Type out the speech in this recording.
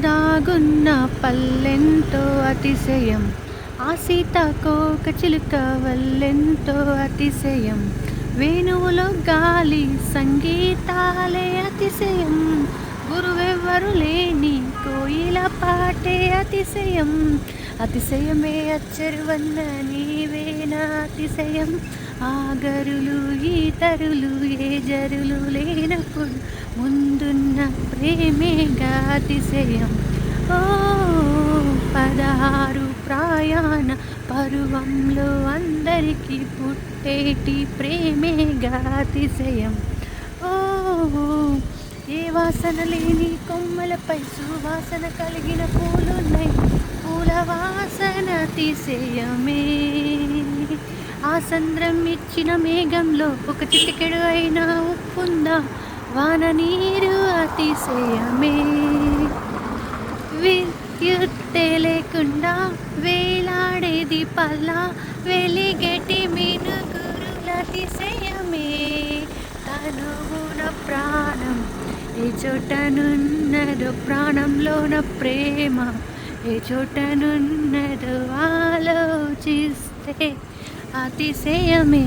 దాగున్న పల్లెంతో అతిశయం, ఆ సీతాకోక చిలుక వల్లెంతో అతిశయం, వేణువులో గాలి సంగీతాలే అతిశయం, గురువెవ్వరు లేని కోయిల పాటే అతిశయం, అతిశయమే అచ్చరువన్న నీవేనా అతిశయం, ఆగరులు ఈతరులు ఏ జరులు లేనప్పుడు ముందున్న ప్రేమేగా అతిశయం. ఓ 16 ప్రయాణ పరువంలో అందరికీ పుట్టేటి ప్రేమేగా అతిశయం. ఓ ఏ వాసన లేని కొమ్మలపై సువాసన కలిగిన పూలున్నాయి, పూల వాసన అతిశయమే. ఆ సంద్రం ఇచ్చిన మేఘంలో ఒక చిటికెడు అయినా ఉప్పుందా, వాన నీరు అతిశయమే. విద్యుత్తే లేకుండా వేలాడేది పల్లా, వెలిగేటి మినుగురుల అతిశయమే. తనువున ప్రాణం ఏ చోటనున్నదో, ప్రాణంలోన ప్రేమ ఏ చోటనున్నదో ఆలోచిస్తే అతిశయమే.